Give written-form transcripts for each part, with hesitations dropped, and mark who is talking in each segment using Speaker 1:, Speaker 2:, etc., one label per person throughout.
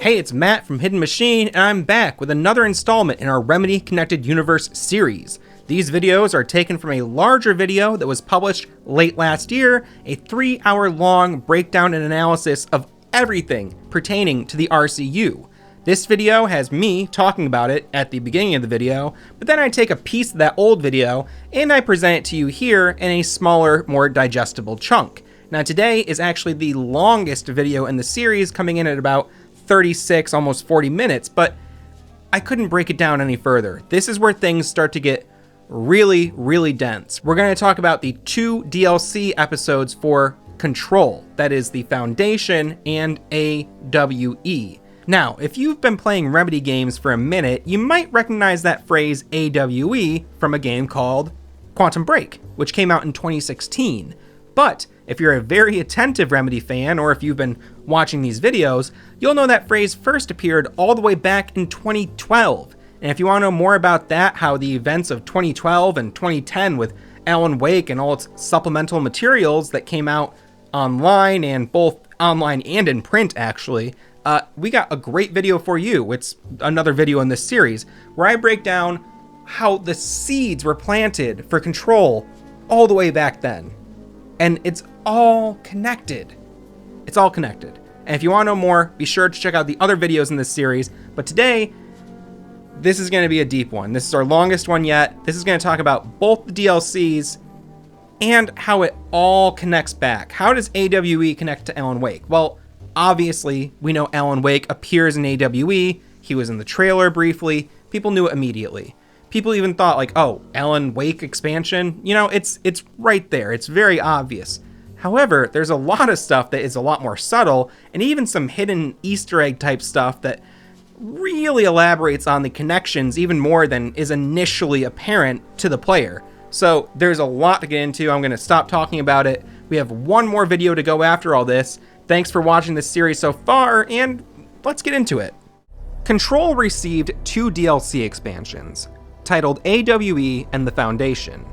Speaker 1: Hey, it's Matt from Hidden Machine, and I'm back with another installment in our Remedy Connected Universe series. These videos are taken from a larger video that was published late last year, a 3-hour-long breakdown and analysis of everything pertaining to the RCU. This video has me talking about it at the beginning of the video, but then I take a piece of that old video and I present it to you here in a smaller, more digestible chunk. Now today is actually the longest video in the series, coming in at about 36, almost 40 minutes, but I couldn't break it down any further. This is where things start to get really, really dense. We're going to talk about the 2 DLC episodes for Control, that is the Foundation and AWE. Now, if you've been playing Remedy games for a minute, you might recognize that phrase AWE from a game called Quantum Break, which came out in 2016. But if you're a very attentive Remedy fan, or if you've been watching these videos, you'll know that phrase first appeared all the way back in 2012. And if you want to know more about that, how the events of 2012 and 2010 with Alan Wake and all its supplemental materials that came out online, and both online and in print actually, we got a great video for you. It's another video in this series where I break down how the seeds were planted for Control all the way back then. And it's all connected. It's all connected. And if you want to know more, be sure to check out the other videos in this series. But today, this is going to be a deep one. This is our longest one yet. This is going to talk about both the DLCs and how it all connects back. How does AWE connect to Alan Wake? Well, obviously, we know Alan Wake appears in AWE. He was in the trailer briefly. People knew it immediately. People even thought like, oh, Alan Wake expansion? You know, it's right there. It's very obvious. However, there's a lot of stuff that is a lot more subtle, and even some hidden Easter egg type stuff that really elaborates on the connections even more than is initially apparent to the player. So there's a lot to get into. I'm going to stop talking about it. We have one more video to go after all this. Thanks for watching this series so far, and let's get into it. Control received 2 DLC expansions, titled AWE and the Foundation.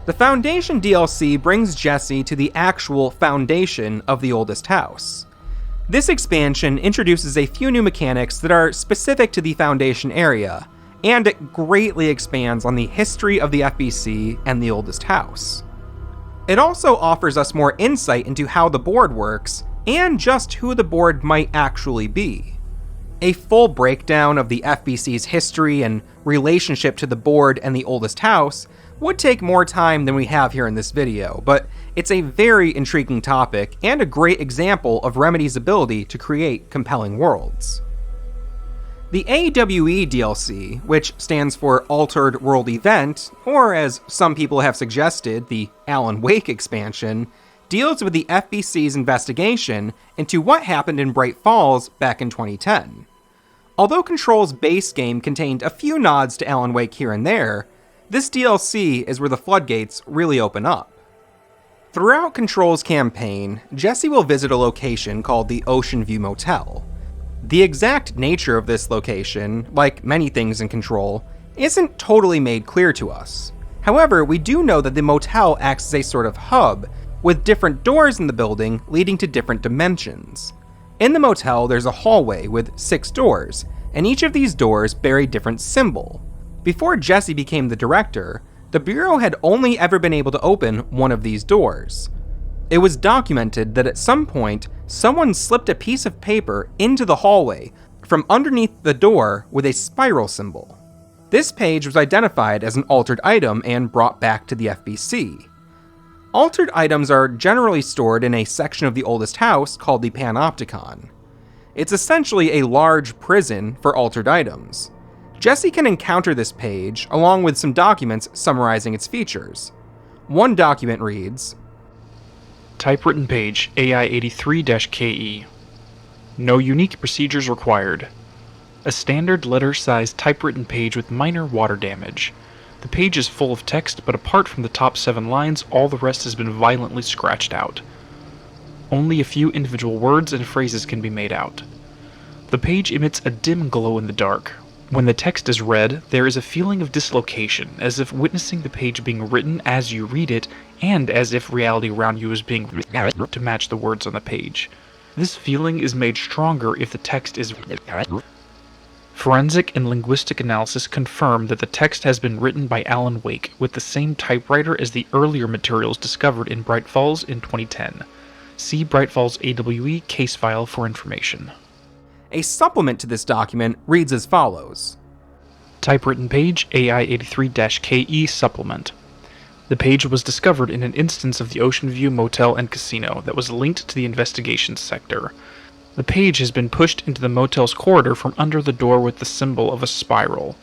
Speaker 1: The Foundation DLC brings Jesse to the actual foundation of the oldest house. This expansion introduces a few new mechanics that are specific to the Foundation area, and it greatly expands on the history of the FBC and the oldest house. It also offers us more insight into how the board works, and just who the board might actually be. A full breakdown of the FBC's history and relationship to the board and the oldest house would take more time than we have here in this video, but it's a very intriguing topic and a great example of Remedy's ability to create compelling worlds. The AWE DLC, which stands for Altered World Event, or as some people have suggested, the Alan Wake expansion, deals with the FBC's investigation into what happened in Bright Falls back in 2010. Although Control's base game contained a few nods to Alan Wake here and there, this DLC is where the floodgates really open up. Throughout Control's campaign, Jesse will visit a location called the Ocean View Motel. The exact nature of this location, like many things in Control, isn't totally made clear to us. However, we do know that the motel acts as a sort of hub, with different doors in the building leading to different dimensions. In the motel, there's a hallway with 6 doors, and each of these doors bear a different symbol. Before Jesse became the director, the Bureau had only ever been able to open one of these doors. It was documented that at some point, someone slipped a piece of paper into the hallway from underneath the door with a spiral symbol. This page was identified as an altered item and brought back to the FBC. Altered items are generally stored in a section of the oldest house called the Panopticon. It's essentially a large prison for altered items. Jesse can encounter this page along with some documents summarizing its features. One document reads,
Speaker 2: Typewritten page AI83-KE. No unique procedures required. A standard letter-sized typewritten page with minor water damage. The page is full of text, but apart from the top 7 lines, all the rest has been violently scratched out. Only a few individual words and phrases can be made out. The page emits a dim glow in the dark. When the text is read, there is a feeling of dislocation, as if witnessing the page being written as you read it, and as if reality around you is being to match the words on the page. This feeling is made stronger if the text is... Forensic and linguistic analysis confirm that the text has been written by Alan Wake with the same typewriter as the earlier materials discovered in Bright Falls in 2010. See Bright Falls AWE case file for information.
Speaker 1: A supplement to this document reads as follows.
Speaker 2: Typewritten page AI83-KE supplement. The page was discovered in an instance of the Ocean View Motel and Casino that was linked to the investigations sector. The page has been pushed into the motel's corridor from under the door with the symbol of a spiral.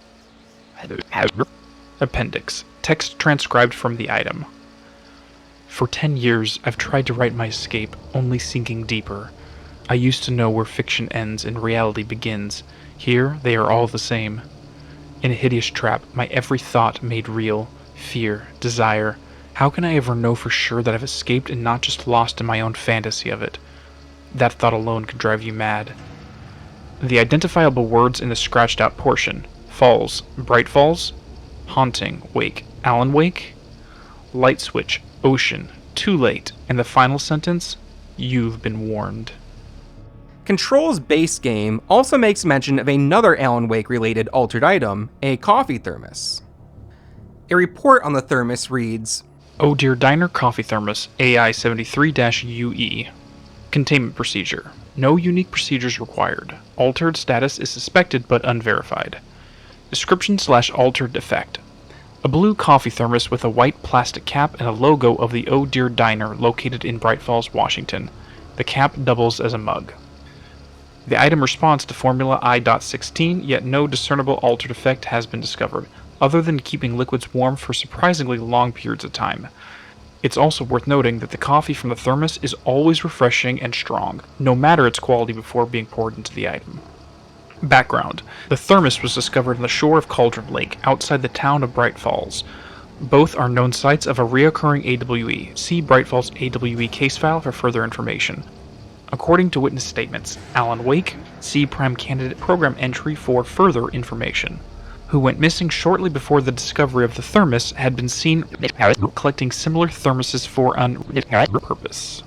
Speaker 2: Appendix. Text transcribed from the item. For 10 years, I've tried to write my escape, only sinking deeper. I used to know where fiction ends and reality begins. Here, they are all the same. In a hideous trap, my every thought made real. Fear, desire. How can I ever know for sure that I've escaped and not just lost in my own fantasy of it? That thought alone could drive you mad. The identifiable words in the scratched out portion. Falls, Bright Falls, Haunting, Wake, Alan Wake, Light Switch, Ocean, Too Late, and the final sentence, You've been warned.
Speaker 1: Control's base game also makes mention of another Alan Wake related altered item, a coffee thermos. A report on the thermos reads,
Speaker 2: Oh Dear Diner Coffee Thermos AI73-UE. Containment procedure. No unique procedures required. Altered status is suspected but unverified. Description/altered effect. A blue coffee thermos with a white plastic cap and a logo of the Oh Dear Diner located in Bright Falls, Washington. The cap doubles as a mug. The item responds to Formula I.16, yet no discernible altered effect has been discovered, other than keeping liquids warm for surprisingly long periods of time. It's also worth noting that the coffee from the thermos is always refreshing and strong, no matter its quality before being poured into the item. Background. The thermos was discovered on the shore of Cauldron Lake, outside the town of Bright Falls. Both are known sites of a reoccurring AWE. See Bright Falls AWE case file for further information. According to witness statements, Alan Wake, see Prime Candidate Program entry for further information, who went missing shortly before the discovery of the thermos, had been seen collecting similar thermoses for purpose.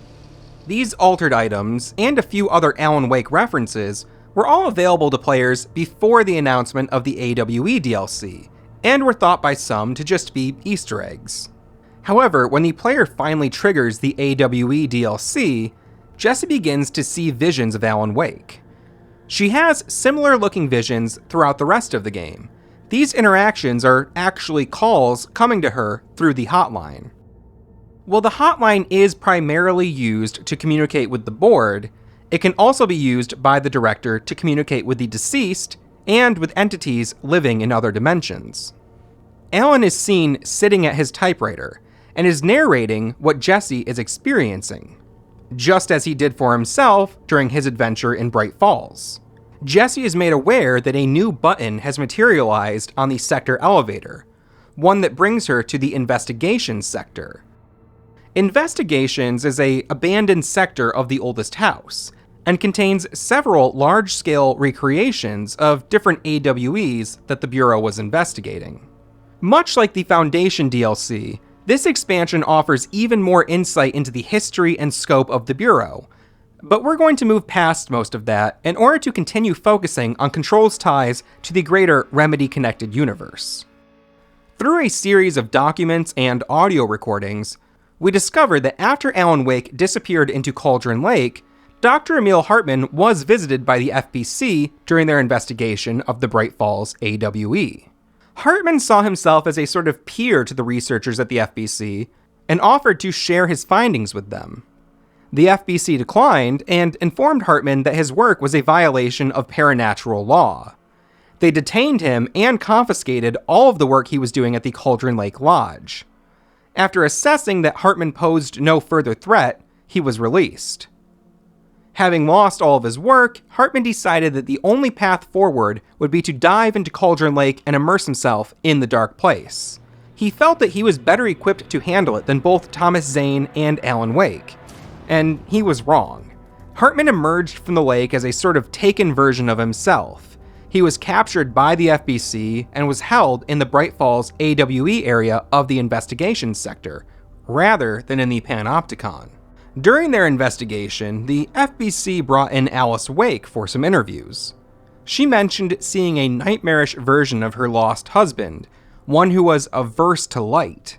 Speaker 1: These altered items, and a few other Alan Wake references, were all available to players before the announcement of the AWE DLC, and were thought by some to just be Easter eggs. However, when the player finally triggers the AWE DLC, Jessie begins to see visions of Alan Wake. She has similar looking visions throughout the rest of the game. These interactions are actually calls coming to her through the hotline. While the hotline is primarily used to communicate with the board, it can also be used by the director to communicate with the deceased and with entities living in other dimensions. Alan is seen sitting at his typewriter and is narrating what Jessie is experiencing, just as he did for himself during his adventure in Bright Falls. Jessie is made aware that a new button has materialized on the sector elevator, one that brings her to the Investigations sector. Investigations is an abandoned sector of the oldest house, and contains several large-scale recreations of different AWEs that the Bureau was investigating. Much like the Foundation DLC, this expansion offers even more insight into the history and scope of the Bureau, but we're going to move past most of that in order to continue focusing on Control's ties to the greater Remedy-connected universe. Through a series of documents and audio recordings, we discovered that after Alan Wake disappeared into Cauldron Lake, Dr. Emil Hartman was visited by the FBC during their investigation of the Bright Falls AWE. Hartman saw himself as a sort of peer to the researchers at the FBC and offered to share his findings with them. The FBC declined and informed Hartman that his work was a violation of paranatural law. They detained him and confiscated all of the work he was doing at the Cauldron Lake Lodge. After assessing that Hartman posed no further threat, he was released. Having lost all of his work, Hartman decided that the only path forward would be to dive into Cauldron Lake and immerse himself in the dark place. He felt that he was better equipped to handle it than both Thomas Zane and Alan Wake. And he was wrong. Hartman emerged from the lake as a sort of taken version of himself. He was captured by the FBC and was held in the Bright Falls AWE area of the Investigations sector, rather than in the Panopticon. During their investigation, the FBC brought in Alice Wake for some interviews. She mentioned seeing a nightmarish version of her lost husband, one who was averse to light.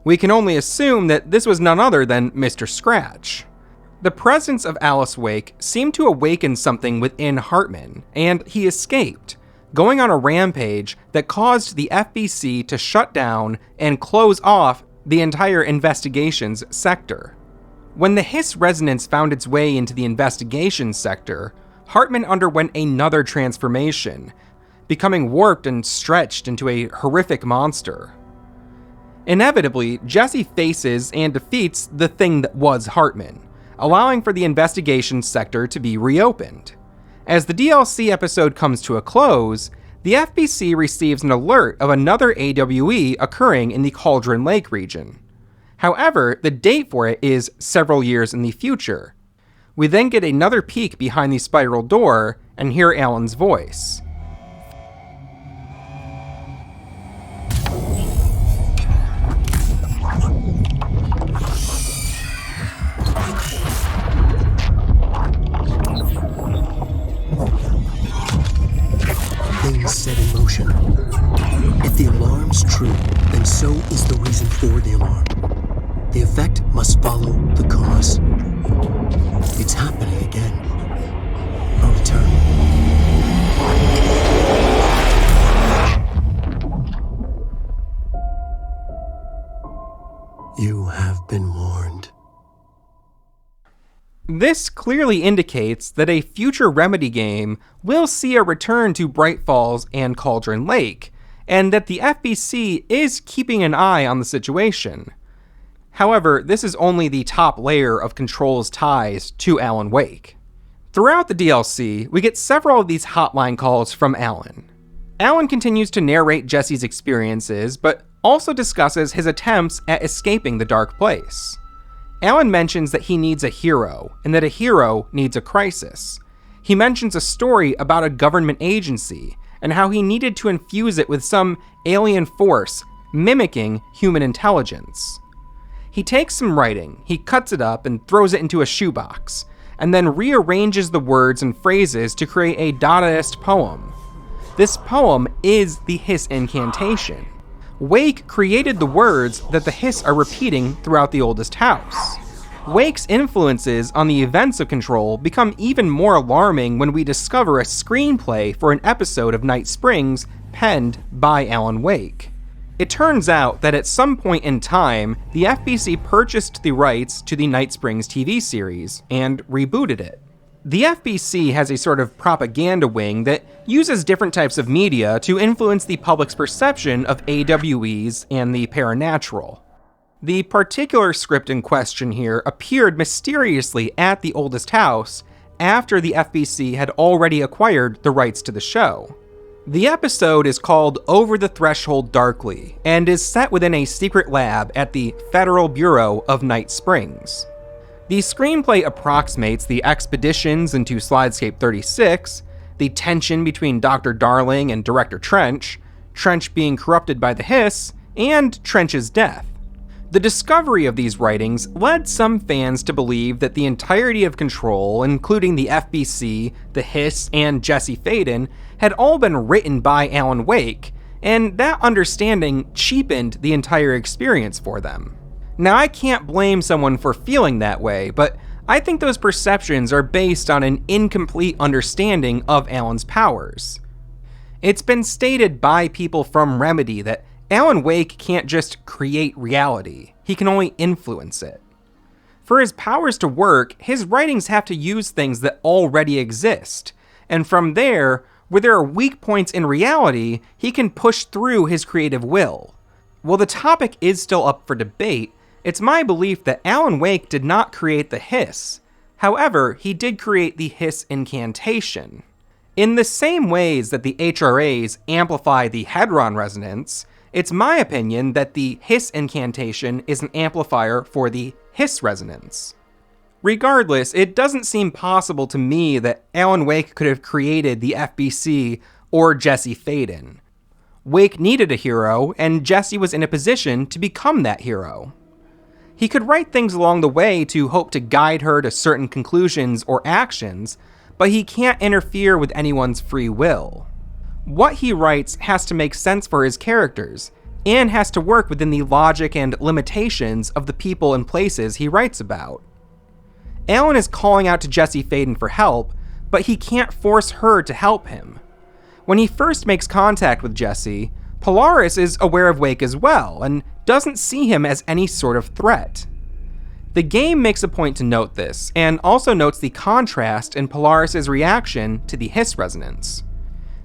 Speaker 1: We can only assume that this was none other than Mr. Scratch. The presence of Alice Wake seemed to awaken something within Hartman, and he escaped, going on a rampage that caused the FBC to shut down and close off the entire investigations sector. When the Hiss resonance found its way into the investigations sector, Hartman underwent another transformation, becoming warped and stretched into a horrific monster. Inevitably, Jesse faces and defeats the thing that was Hartman, allowing for the investigation sector to be reopened. As the DLC episode comes to a close, the FBC receives an alert of another AWE occurring in the Cauldron Lake region. However, the date for it is several years in the future. We then get another peek behind the spiral door and hear Alan's voice.
Speaker 3: Things set in motion. If the alarm's true, then so is the reason for the alarm. The effect must follow the cause. It's happening again. A return. You have been warned.
Speaker 1: This clearly indicates that a future Remedy game will see a return to Bright Falls and Cauldron Lake, and that the FBC is keeping an eye on the situation. However, this is only the top layer of Control's ties to Alan Wake. Throughout the DLC, we get several of these hotline calls from Alan. Alan continues to narrate Jesse's experiences, but also discusses his attempts at escaping the dark place. Alan mentions that he needs a hero, and that a hero needs a crisis. He mentions a story about a government agency, and how he needed to infuse it with some alien force mimicking human intelligence. He takes some writing, he cuts it up and throws it into a shoebox, and then rearranges the words and phrases to create a Dadaist poem. This poem is the Hiss incantation. Wake created the words that the Hiss are repeating throughout the oldest house. Wake's influences on the events of Control become even more alarming when we discover a screenplay for an episode of Night Springs penned by Alan Wake. It turns out that at some point in time, the FBC purchased the rights to the Night Springs TV series and rebooted it. The FBC has a sort of propaganda wing that uses different types of media to influence the public's perception of AWEs and the paranatural. The particular script in question here appeared mysteriously at the oldest house after the FBC had already acquired the rights to the show. The episode is called Over the Threshold Darkly and is set within a secret lab at the Federal Bureau of Night Springs. The screenplay approximates the expeditions into Slidescape 36, the tension between Dr. Darling and Director Trench, Trench being corrupted by the Hiss, and Trench's death. The discovery of these writings led some fans to believe that the entirety of Control, including the FBC, the Hiss, and Jesse Faden, had all been written by Alan Wake, and that understanding cheapened the entire experience for them. Now, I can't blame someone for feeling that way, but I think those perceptions are based on an incomplete understanding of Alan's powers. It's been stated by people from Remedy that Alan Wake can't just create reality, he can only influence it. For his powers to work, his writings have to use things that already exist, and from there, where there are weak points in reality, he can push through his creative will. While the topic is still up for debate, it's my belief that Alan Wake did not create the Hiss. However, he did create the Hiss incantation. In the same ways that the HRAs amplify the Hedron resonance, it's my opinion that the Hiss incantation is an amplifier for the Hiss resonance. Regardless, it doesn't seem possible to me that Alan Wake could have created the FBC or Jesse Faden. Wake needed a hero, and Jesse was in a position to become that hero. He could write things along the way to hope to guide her to certain conclusions or actions, but he can't interfere with anyone's free will. What he writes has to make sense for his characters, and has to work within the logic and limitations of the people and places he writes about. Alan is calling out to Jesse Faden for help, but he can't force her to help him. When he first makes contact with Jesse, Polaris is aware of Wake as well, and doesn't see him as any sort of threat. The game makes a point to note this, and also notes the contrast in Polaris' reaction to the hiss resonance.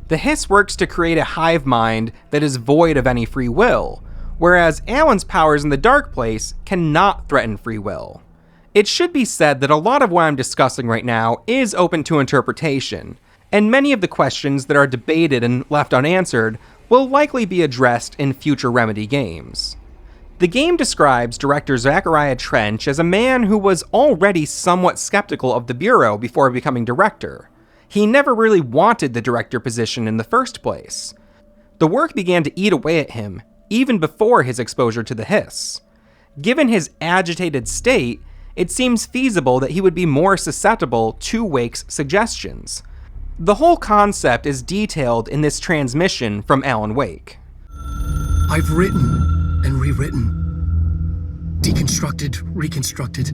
Speaker 1: The hiss works to create a hive mind that is void of any free will, whereas Alan's powers in the Dark Place cannot threaten free will. It should be said that a lot of what I'm discussing right now is open to interpretation, and many of the questions that are debated and left unanswered will likely be addressed in future Remedy games. The game describes director Zachariah Trench as a man who was already somewhat skeptical of the Bureau before becoming director. He never really wanted the director position in the first place. The work began to eat away at him, even before his exposure to the hiss. Given his agitated state, it seems feasible that he would be more susceptible to Wake's suggestions. The whole concept is detailed in this transmission from Alan Wake.
Speaker 3: I've written and rewritten, deconstructed, reconstructed,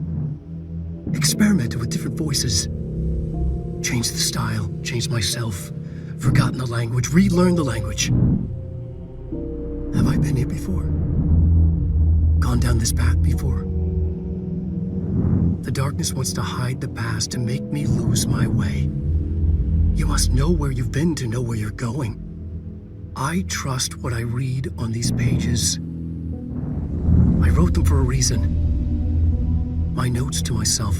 Speaker 3: experimented with different voices, changed the style, changed myself, forgotten the language, relearned the language. Have I been here before? Gone down this path before? The darkness wants to hide the past to make me lose my way. You must know where you've been to know where you're going. I trust what I read on these pages. I wrote them for a reason. My notes to myself.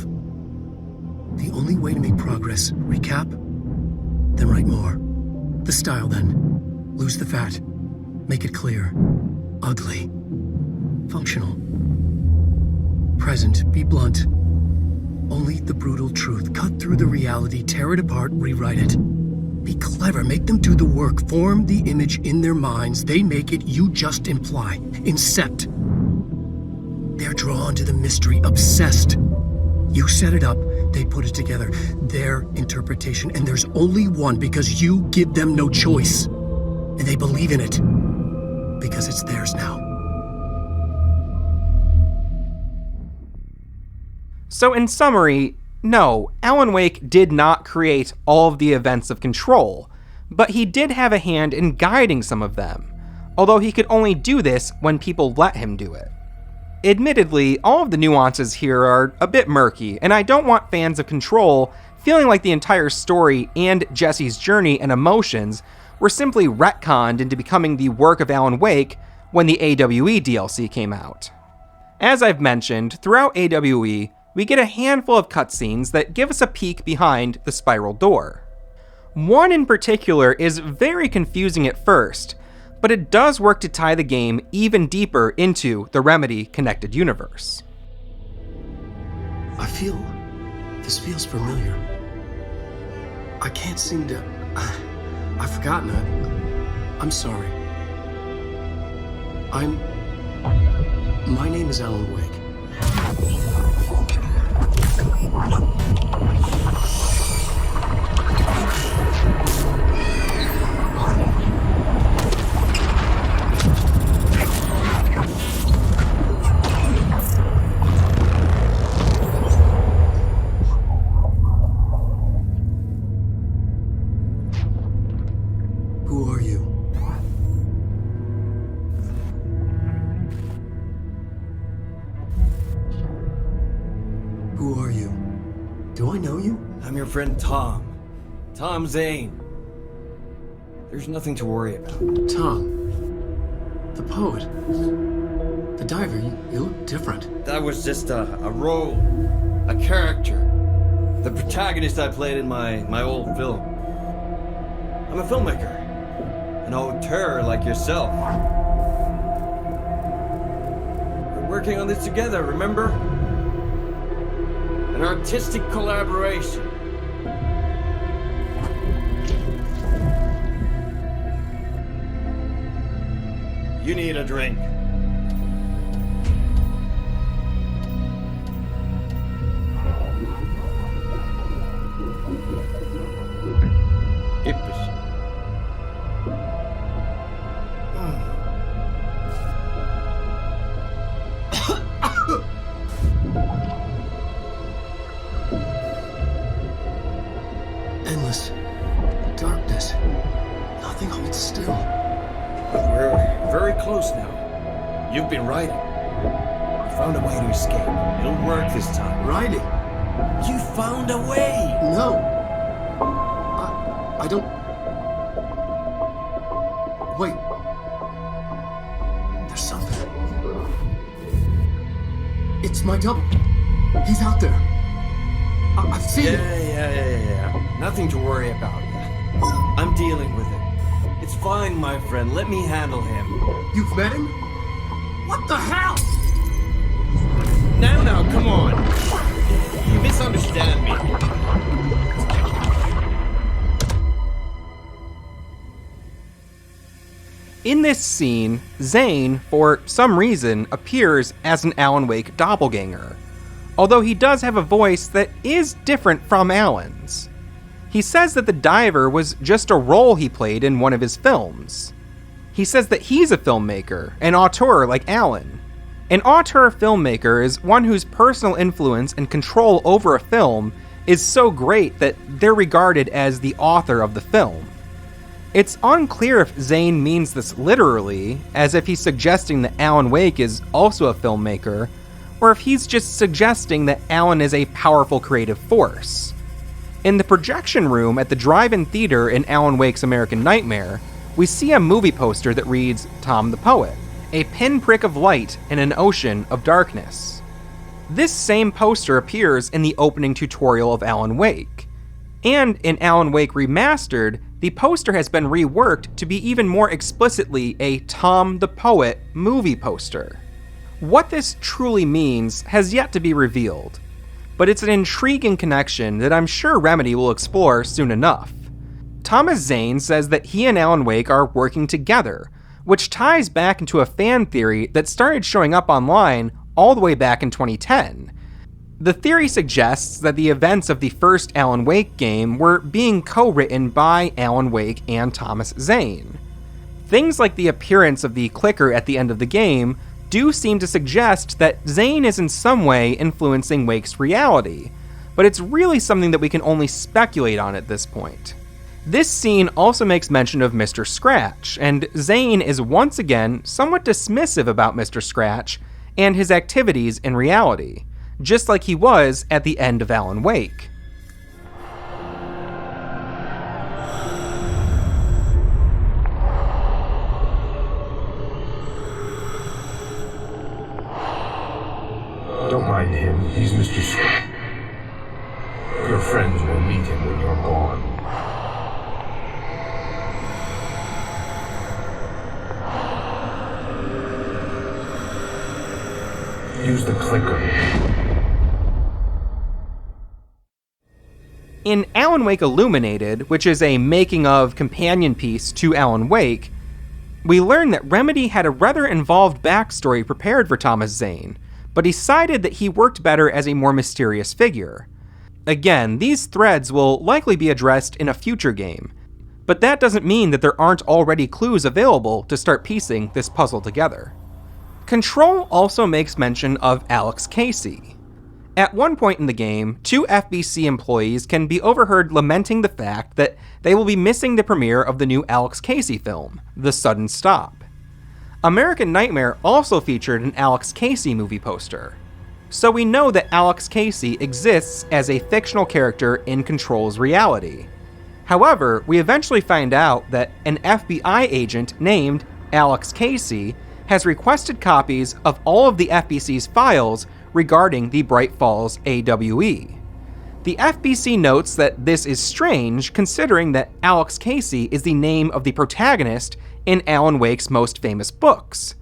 Speaker 3: The only way to make progress, recap, then write more. The style then. Lose the fat. Make it clear. Ugly. Functional. Present. Be blunt. Only the brutal truth. Cut through the reality, tear it apart, rewrite it. Be clever, make them do the work, form the image in their minds. They make it, you just imply. Incept. They're drawn to the mystery, obsessed. You set it up, they put it together. Their interpretation, and there's only one because you give them no choice. And they believe in it. Because it's theirs now.
Speaker 1: So in summary, no, Alan Wake did not create all of the events of Control, but he did have a hand in guiding some of them, although he could only do this when people let him do it. Admittedly, all of the nuances here are a bit murky, and I don't want fans of Control feeling like the entire story and Jesse's journey and emotions were simply retconned into becoming the work of Alan Wake when the AWE DLC came out. As I've mentioned, throughout AWE, we get a handful of cutscenes that give us a peek behind the spiral door. One in particular is very confusing at first, but it does work to tie the game even deeper into the Remedy connected universe.
Speaker 3: This feels familiar. I can't seem to... I've forgotten it. I'm sorry. My name is Alan Wake. Who are you? Who are you? Do I know you?
Speaker 4: I'm your friend Tom. Tom Zane. There's nothing to worry about.
Speaker 3: Tom. The poet. The diver. You look different.
Speaker 4: That was just a role. A character. The protagonist I played in my old film. I'm a filmmaker. An auteur like yourself. We're working on this together, remember? An artistic collaboration. You need a drink. Hippies.
Speaker 3: Endless darkness. Nothing holds still.
Speaker 4: But we're very close now. You've been riding. You found a way to escape. It'll work this time.
Speaker 3: Riding?
Speaker 4: You found a way!
Speaker 3: No. I don't... Wait. There's something. It's my double. He's out there. I've seen him.
Speaker 4: Yeah. Nothing to worry about. I'm dealing with it. It's fine, my friend. Let me handle him.
Speaker 3: You've met him? What the hell?
Speaker 4: Now, come on. You misunderstand me.
Speaker 1: In this scene, Zane, for some reason, appears as an Alan Wake doppelganger, although he does have a voice that is different from Alan's. He says that the diver was just a role he played in one of his films. He says that he's a filmmaker, an auteur like Alan. An auteur filmmaker is one whose personal influence and control over a film is so great that they're regarded as the author of the film. It's unclear if Zane means this literally, as if he's suggesting that Alan Wake is also a filmmaker, or if he's just suggesting that Alan is a powerful creative force. In the projection room at the drive-in theater in Alan Wake's American Nightmare, we see a movie poster that reads Tom the Poet, a pinprick of light in an ocean of darkness. This same poster appears in the opening tutorial of Alan Wake. And in Alan Wake Remastered, the poster has been reworked to be even more explicitly a Tom the Poet movie poster. What this truly means has yet to be revealed, but it's an intriguing connection that I'm sure Remedy will explore soon enough. Thomas Zane says that he and Alan Wake are working together, which ties back into a fan theory that started showing up online all the way back in 2010. The theory suggests that the events of the first Alan Wake game were being co-written by Alan Wake and Thomas Zane. Things like the appearance of the clicker at the end of the game do seem to suggest that Zane is in some way influencing Wake's reality, but it's really something that we can only speculate on at this point. This scene also makes mention of Mr. Scratch, and Zane is once again somewhat dismissive about Mr. Scratch and his activities in reality, just like he was at the end of Alan Wake.
Speaker 5: Don't mind him, he's Mr. Scratch. Your friends will meet him when you're gone. Use the clicker.
Speaker 1: In Alan Wake Illuminated, which is a making-of companion piece to Alan Wake, we learn that Remedy had a rather involved backstory prepared for Thomas Zane, but decided that he worked better as a more mysterious figure. Again, these threads will likely be addressed in a future game, but that doesn't mean that there aren't already clues available to start piecing this puzzle together. Control also makes mention of Alex Casey. At one point in the game, 2 FBC employees can be overheard lamenting the fact that they will be missing the premiere of the new Alex Casey film, The Sudden Stop. American Nightmare also featured an Alex Casey movie poster, so we know that Alex Casey exists as a fictional character in Control's reality. However, we eventually find out that an FBI agent named Alex Casey has requested copies of all of the FBC's files regarding the Bright Falls AWE. The FBC notes that this is strange considering that Alex Casey is the name of the protagonist in Alan Wake's most famous books.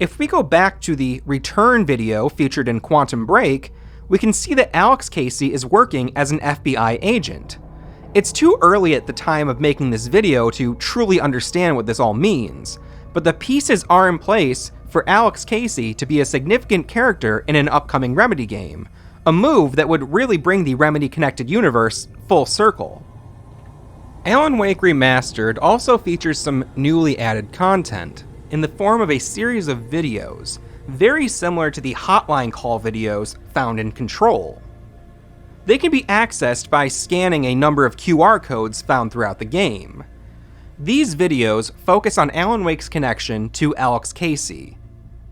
Speaker 1: If we go back to the Return video featured in Quantum Break, we can see that Alex Casey is working as an FBI agent. It's too early at the time of making this video to truly understand what this all means, but the pieces are in place for Alex Casey to be a significant character in an upcoming Remedy game, a move that would really bring the Remedy Connected Universe full circle. Alan Wake Remastered also features some newly added content in the form of a series of videos, very similar to the hotline call videos found in Control. They can be accessed by scanning a number of QR codes found throughout the game. These videos focus on Alan Wake's connection to Alex Casey,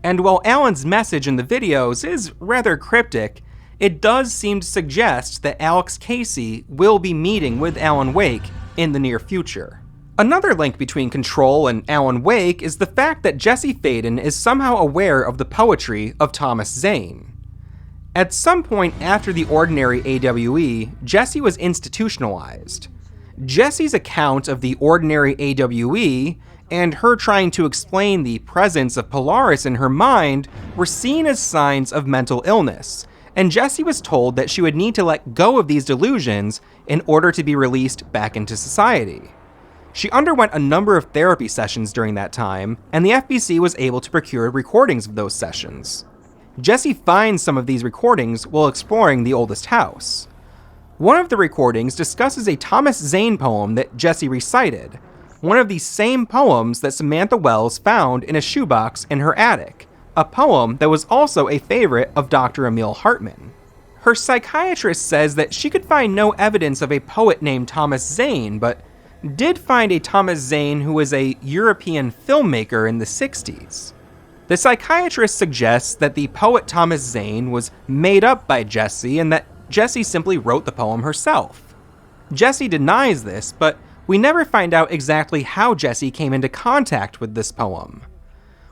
Speaker 1: and while Alan's message in the videos is rather cryptic, it does seem to suggest that Alex Casey will be meeting with Alan Wake in the near future. Another link between Control and Alan Wake is the fact that Jesse Faden is somehow aware of the poetry of Thomas Zane. At some point after the ordinary AWE, Jesse was institutionalized. Jesse's account of the ordinary AWE and her trying to explain the presence of Polaris in her mind were seen as signs of mental illness, and Jessie was told that she would need to let go of these delusions in order to be released back into society. She underwent a number of therapy sessions during that time, and the FBC was able to procure recordings of those sessions. Jessie finds some of these recordings while exploring the oldest house. One of the recordings discusses a Thomas Zane poem that Jessie recited, one of the same poems that Samantha Wells found in a shoebox in her attic, a poem that was also a favorite of Dr. Emil Hartman. Her psychiatrist says that she could find no evidence of a poet named Thomas Zane, but did find a Thomas Zane who was a European filmmaker in the 60s. The psychiatrist suggests that the poet Thomas Zane was made up by Jessie and that Jessie simply wrote the poem herself. Jessie denies this, but we never find out exactly how Jessie came into contact with this poem.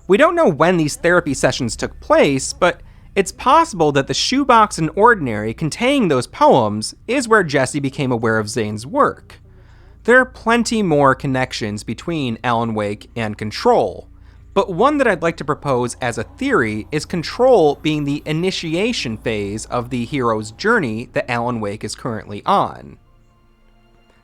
Speaker 1: We don't know when these therapy sessions took place, but it's possible that the shoebox in Ordinary containing those poems is where Jessie became aware of Zane's work. There are plenty more connections between Alan Wake and Control, but one that I'd like to propose as a theory is Control being the initiation phase of the hero's journey that Alan Wake is currently on.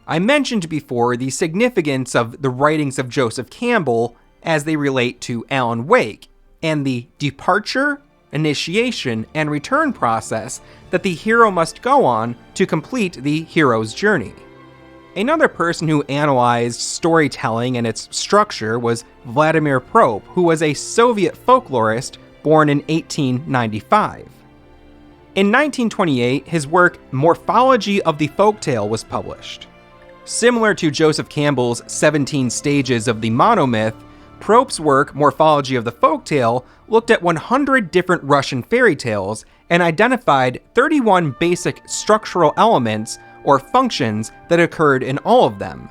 Speaker 1: I mentioned before the significance of the writings of Joseph Campbell as they relate to Alan Wake, and the departure, initiation, and return process that the hero must go on to complete the hero's journey. Another person who analyzed storytelling and its structure was Vladimir Propp, who was a Soviet folklorist born in 1895. In 1928, his work Morphology of the Folktale was published. Similar to Joseph Campbell's 17 Stages of the Monomyth, Propp's work Morphology of the Folktale looked at 100 different Russian fairy tales and identified 31 basic structural elements or functions that occurred in all of them.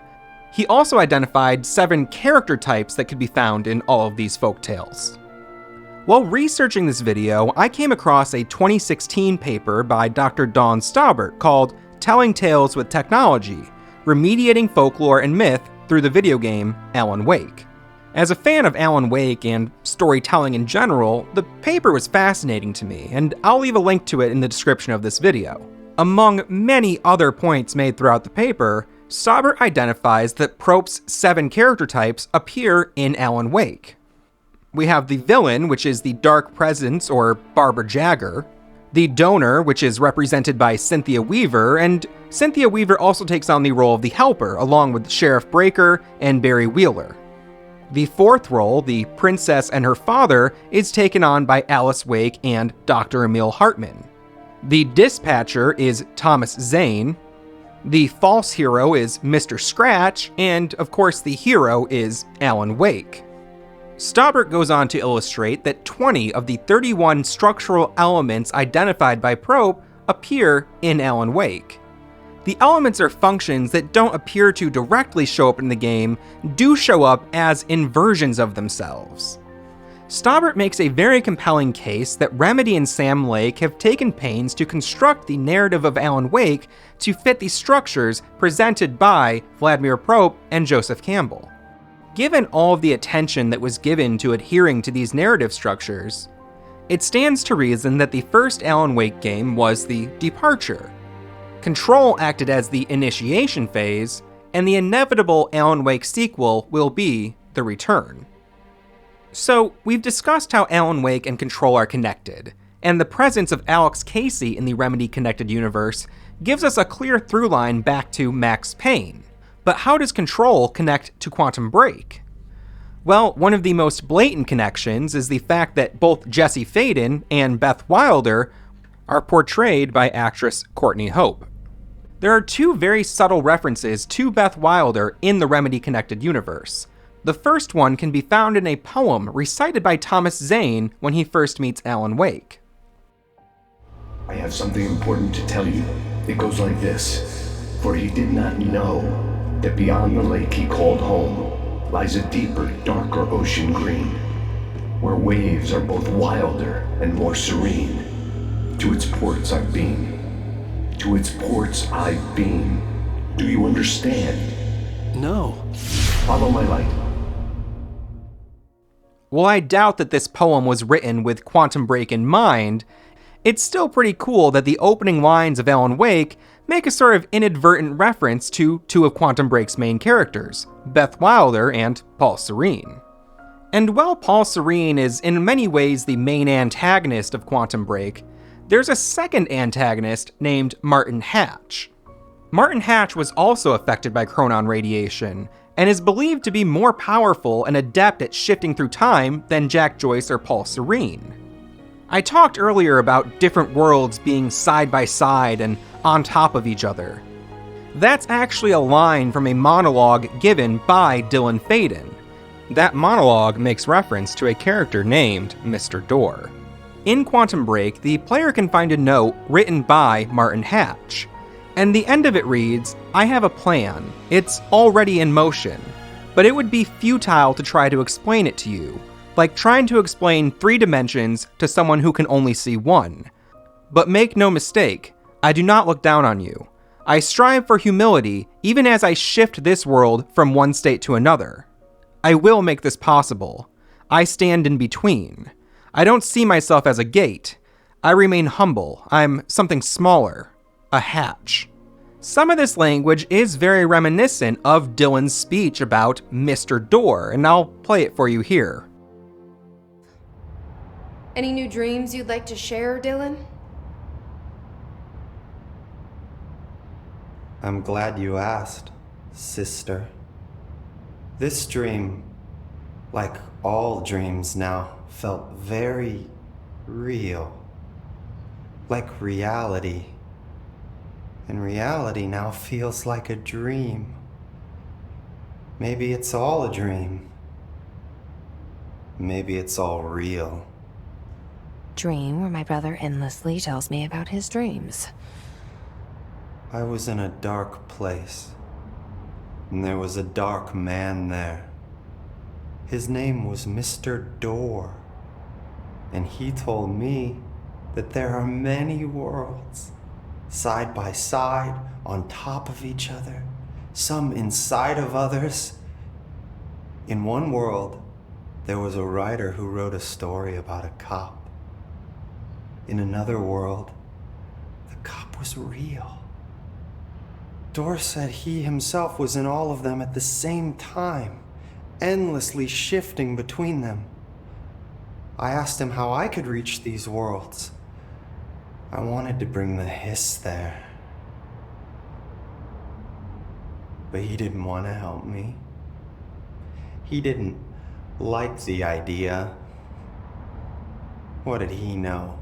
Speaker 1: He also identified 7 character types that could be found in all of these folktales. While researching this video, I came across a 2016 paper by Dr. Dawn Staubert called Telling Tales with Technology: Remediating Folklore and Myth Through the Video Game Alan Wake. As a fan of Alan Wake and storytelling in general, the paper was fascinating to me, and I'll leave a link to it in the description of this video. Among many other points made throughout the paper, Staubert identifies that Propp's 7 character types appear in Alan Wake. We have the villain, which is the Dark Presence or Barbara Jagger, the donor, which is represented by Cynthia Weaver, and Cynthia Weaver also takes on the role of the helper, along with Sheriff Breaker and Barry Wheeler. The 4th role, the princess and her father, is taken on by Alice Wake and Dr. Emil Hartman. The dispatcher is Thomas Zane, the false hero is Mr. Scratch, and of course the hero is Alan Wake. Staubert goes on to illustrate that 20 of the 31 structural elements identified by Propp appear in Alan Wake. The elements or functions that don't appear to directly show up in the game do show up as inversions of themselves. Staubert makes a very compelling case that Remedy and Sam Lake have taken pains to construct the narrative of Alan Wake to fit the structures presented by Vladimir Propp and Joseph Campbell. Given all of the attention that was given to adhering to these narrative structures, it stands to reason that the first Alan Wake game was the departure. Control acted as the initiation phase, and the inevitable Alan Wake sequel will be the return. So, we've discussed how Alan Wake and Control are connected, and the presence of Alex Casey in the Remedy connected universe gives us a clear through line back to Max Payne. But how does Control connect to Quantum Break? Well, one of the most blatant connections is the fact that both Jesse Faden and Beth Wilder are portrayed by actress Courtney Hope. There are two very subtle references to Beth Wilder in the Remedy Connected universe. The first one can be found in a poem recited by Thomas Zane when he first meets Alan Wake.
Speaker 3: I have something important to tell you. It goes like this. For he did not know that beyond the lake he called home lies a deeper, darker ocean green, where waves are both wilder and more serene. To its ports I've been. To its ports I've been. Do you understand?
Speaker 6: No.
Speaker 3: Follow my light.
Speaker 1: While I doubt that this poem was written with Quantum Break in mind, it's still pretty cool that the opening lines of Alan Wake make a sort of inadvertent reference to two of Quantum Break's main characters, Beth Wilder and Paul Serene. And while Paul Serene is in many ways the main antagonist of Quantum Break, there's a second antagonist named Martin Hatch. Martin Hatch was also affected by chronon radiation, and is believed to be more powerful and adept at shifting through time than Jack Joyce or Paul Serene. I talked earlier about different worlds being side by side and on top of each other. That's actually a line from a monologue given by Dylan Faden. That monologue makes reference to a character named Mr. Door. In Quantum Break, the player can find a note written by Martin Hatch, and the end of it reads, "I have a plan. It's already in motion, but it would be futile to try to explain it to you, like trying to explain 3 dimensions to someone who can only see 1. But make no mistake, I do not look down on you. I strive for humility even as I shift this world from one state to another. I will make this possible. I stand in between. I don't see myself as a gate. I remain humble. I'm something smaller. A hatch." Some of this language is very reminiscent of Dylan's speech about Mr. Door, and I'll play it for you here.
Speaker 7: Any new dreams you'd like to share, Dylan?
Speaker 8: I'm glad you asked, sister. This dream, like all dreams now, felt very real. Like reality. And reality now feels like a dream. Maybe it's all a dream. Maybe it's all real.
Speaker 9: Dream where my brother endlessly tells me about his dreams.
Speaker 8: I was in a dark place, and there was a dark man there. His name was Mr. Door, and he told me that there are many worlds, side by side, on top of each other, some inside of others. In one world, there was a writer who wrote a story about a cop. In another world, the cop was real. Door said he himself was in all of them at the same time, endlessly shifting between them. I asked him how I could reach these worlds. I wanted to bring the hiss there. But he didn't want to help me. He didn't like the idea. What did he know?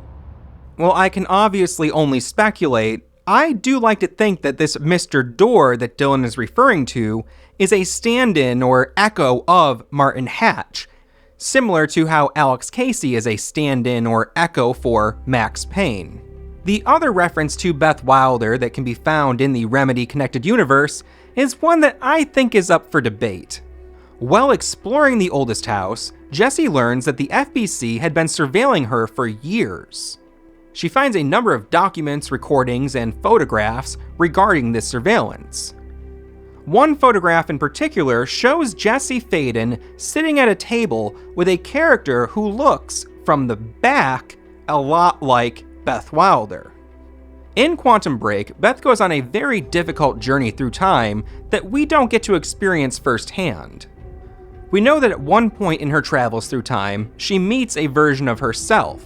Speaker 1: Well, I can obviously only speculate. I do like to think that this Mr. Door that Dylan is referring to is a stand-in or echo of Martin Hatch, similar to how Alex Casey is a stand-in or echo for Max Payne. The other reference to Beth Wilder that can be found in the Remedy Connected universe is one that I think is up for debate. While exploring the oldest house, Jesse learns that the FBC had been surveilling her for years. She finds a number of documents, recordings, and photographs regarding this surveillance. One photograph in particular shows Jesse Faden sitting at a table with a character who looks, from the back, a lot like Beth Wilder. In Quantum Break, Beth goes on a very difficult journey through time that we don't get to experience firsthand. We know that at one point in her travels through time, she meets a version of herself.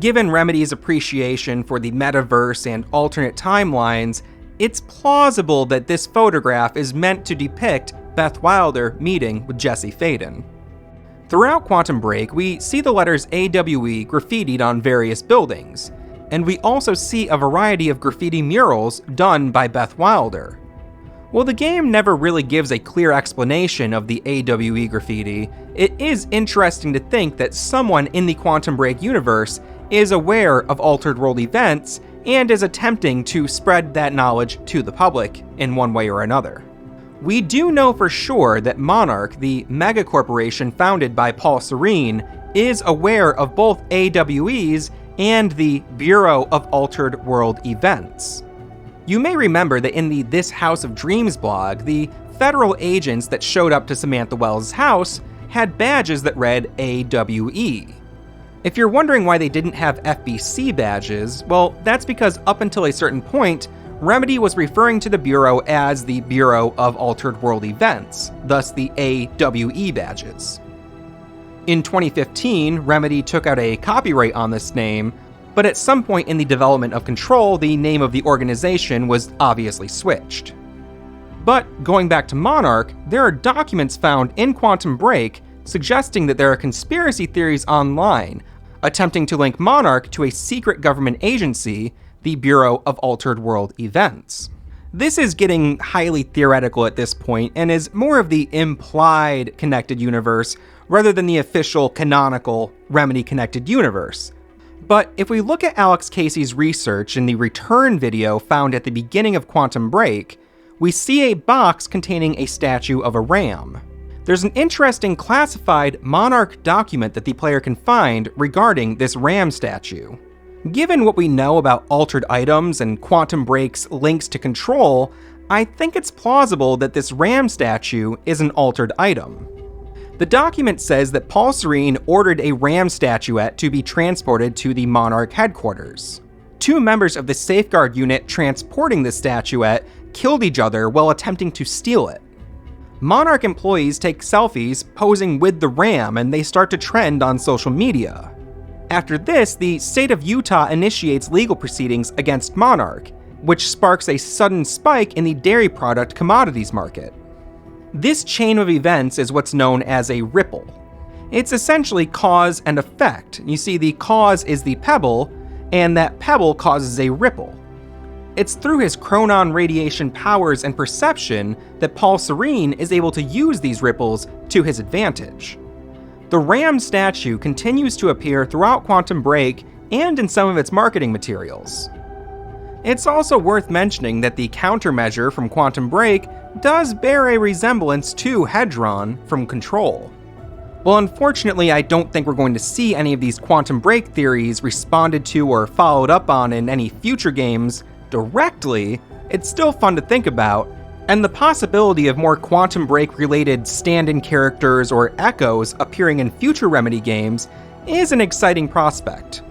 Speaker 1: Given Remedy's appreciation for the metaverse and alternate timelines, it's plausible that this photograph is meant to depict Beth Wilder meeting with Jesse Faden. Throughout Quantum Break, we see the letters AWE graffitied on various buildings, and we also see a variety of graffiti murals done by Beth Wilder. While the game never really gives a clear explanation of the AWE graffiti, it is interesting to think that someone in the Quantum Break universe is aware of Altered World events and is attempting to spread that knowledge to the public in one way or another. We do know for sure that Monarch, the megacorporation founded by Paul Serene, is aware of both AWEs and the Bureau of Altered World Events. You may remember that in the This House of Dreams blog, the federal agents that showed up to Samantha Wells' house had badges that read AWE. If you're wondering why they didn't have FBC badges, well, that's because up until a certain point, Remedy was referring to the Bureau as the Bureau of Altered World Events, thus the AWE badges. In 2015, Remedy took out a copyright on this name, but at some point in the development of Control, the name of the organization was obviously switched. But going back to Monarch, there are documents found in Quantum Break suggesting that there are conspiracy theories online attempting to link Monarch to a secret government agency, the Bureau of Altered World Events. This is getting highly theoretical at this point and is more of the implied connected universe rather than the official canonical Remedy connected universe. But if we look at Alex Casey's research in the return video found at the beginning of Quantum Break, we see a box containing a statue of a ram. There's an interesting classified Monarch document that the player can find regarding this ram statue. Given what we know about altered items and Quantum Break's links to Control, I think it's plausible that this ram statue is an altered item. The document says that Paul Serene ordered a ram statuette to be transported to the Monarch headquarters. Two members of the Safeguard unit transporting the statuette killed each other while attempting to steal it. Monarch employees take selfies posing with the ram and they start to trend on social media. After this, the state of Utah initiates legal proceedings against Monarch, which sparks a sudden spike in the dairy product commodities market. This chain of events is what's known as a ripple. It's essentially cause and effect. You see, the cause is the pebble, and that pebble causes a ripple. It's through his chronon radiation powers and perception that Paul Serene is able to use these ripples to his advantage. The ram statue continues to appear throughout Quantum Break and in some of its marketing materials. It's also worth mentioning that the countermeasure from Quantum Break does bear a resemblance to Hedron from Control. Well, unfortunately, I don't think we're going to see any of these Quantum Break theories responded to or followed up on in any future games directly. It's still fun to think about, and the possibility of more Quantum Break-related stand-in characters or echoes appearing in future Remedy games is an exciting prospect.